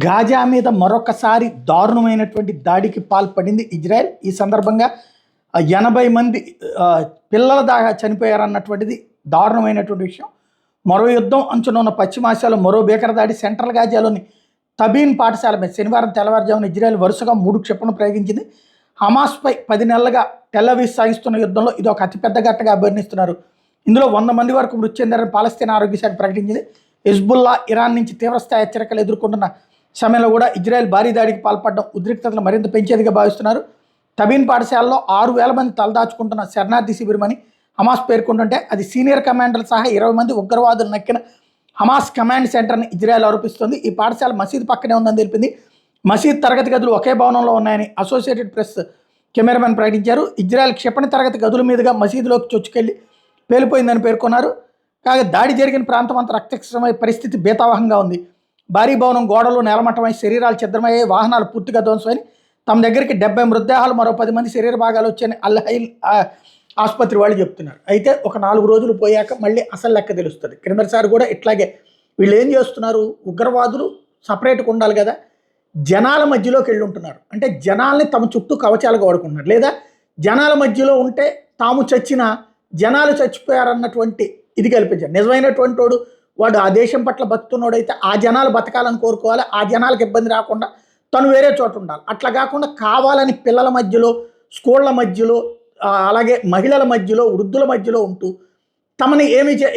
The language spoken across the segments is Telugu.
గాజా మీద మరొకసారి దారుణమైనటువంటి దాడికి పాల్పడింది ఇజ్రాయెల్. ఈ సందర్భంగా 80 మంది పిల్లల దాకా చనిపోయారన్నటువంటిది దారుణమైనటువంటి విషయం. మరో యుద్ధం అంచున ఉన్న పశ్చిమాసియాలో మరో భీకర దాడి. సెంట్రల్ గాజాలోని తబీన్ పాఠశాల మీద శనివారం తెల్లవారుజామున ఇజ్రాయెల్ వరుసగా 3 క్షిపణులు ప్రయోగించింది. హమాస్పై 10 నెలలుగా టెల్-అవీవ్ సాగిస్తున్న యుద్ధంలో ఇది ఒక అతిపెద్ద ఘటనగా అభివర్ణిస్తున్నారు. ఇందులో 100 మంది వరకు మృతి చెందారని పాలస్తీనా ఆరోగ్య శాఖ ప్రకటించింది. హిజ్బుల్లా ఇరాన్ నుంచి తీవ్రస్థాయి హెచ్చరికలు ఎదుర్కొంటున్న సమయంలో కూడా ఇజ్రాయెల్ భారీ దాడికి పాల్పడడం ఉద్రిక్తతలు మరింత పెంచేదిగా భావిస్తున్నారు. తబీన్ పాఠశాలలో 6,000 మంది తలదాచుకుంటున్న శరణార్థి శిబిరమని హమాస్ పేర్కొంటుంటే అది సీనియర్ కమాండర్లు సహా 20 మంది ఉగ్రవాదులు నక్కిన హమాస్ కమాండ్ సెంటర్ని ఇజ్రాయెల్ ఆరోపిస్తోంది. ఈ పాఠశాల మసీద్ పక్కనే ఉందని తెలిపింది. మసీద్ తరగతి గదులు ఒకే భవనంలో ఉన్నాయని అసోసియేటెడ్ ప్రెస్ కెమెరామెన్ ప్రకటించారు. ఇజ్రాయెల్ క్షిపణి తరగతి గదుల మీదుగా మసీదులోకి చొచ్చుకెళ్లి పేలిపోయిందని పేర్కొన్నారు. కాగా దాడి జరిగిన ప్రాంతం అంతా రక్తక్షరమై పరిస్థితి భీతావహంగా ఉంది. భారీ భవనం గోడలు నేలమట్టమై శరీరాలు ఛిద్రమయ్యాయి. వాహనాలు పూర్తిగా ధ్వంసమని తమ దగ్గరికి 70 మృతదేహాలు మరో 10 మంది శరీర భాగాలు వచ్చాయని అల్-హైల్ ఆసుపత్రి వాళ్ళు చెప్తున్నారు. అయితే ఒక 4 రోజులు పోయాక మళ్ళీ అసలు లెక్క తెలుస్తుంది. క్రిందసారి కూడా ఇట్లాగే వీళ్ళు ఏం చేస్తున్నారు, ఉగ్రవాదులు సపరేట్గా ఉండాలి కదా, జనాల మధ్యలోకి వెళ్ళి ఉంటున్నారు. అంటే జనాల్ని తమ చుట్టూ కవచాలుగా వాడుకుంటున్నారు. లేదా జనాల మధ్యలో ఉంటే తాము చచ్చినా జనాలు చచ్చిపోయారన్నటువంటి ఇది కల్పించారు. నిజమైనటువంటి వాడు ఆ దేశం పట్ల బతుకున్నోడైతే ఆ జనాలు బతకాలని కోరుకోవాలి, ఆ జనాలకు ఇబ్బంది రాకుండా తను వేరే చోట ఉండాలి. అట్లా కాకుండా కావాలని పిల్లల మధ్యలో, స్కూళ్ళ మధ్యలో, అలాగే మహిళల మధ్యలో, వృద్ధుల మధ్యలో ఉంటూ తమని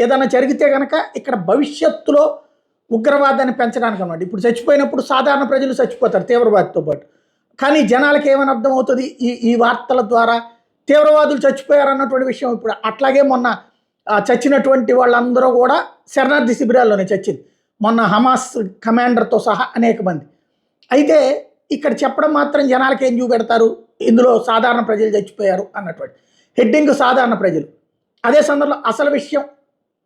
ఏదైనా జరిగితే కనుక ఇక్కడ భవిష్యత్తులో ఉగ్రవాదాన్ని పెంచడానికి అన్నమాట. ఇప్పుడు చచ్చిపోయినప్పుడు సాధారణ ప్రజలు చచ్చిపోతారు తీవ్రవాదితో పాటు. కానీ జనాలకి ఏమని అర్థమవుతుంది, ఈ వార్తల ద్వారా తీవ్రవాదులు చచ్చిపోయారన్నటువంటి విషయం. ఇప్పుడు అట్లాగే మొన్న చచ్చినటువంటి వాళ్ళందరూ కూడా శరణార్థి శిబిరాల్లోనే చచ్చింది. మొన్న హమాస్ కమాండర్తో సహా అనేక మంది. అయితే ఇక్కడ చెప్పడం మాత్రం జనాలకి ఏం చూపెడతారు, ఇందులో సాధారణ ప్రజలు చచ్చిపోయారు అన్నటువంటి హెడ్డింగ్ సాధారణ ప్రజలు. అదే సందర్భంలో అసలు విషయం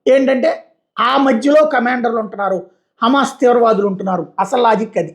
ఏంటంటే ఆ మధ్యలో కమాండర్లు ఉంటున్నారు, హమాస్ తీవ్రవాదులు ఉంటున్నారు. అసలు లాజిక్ అది.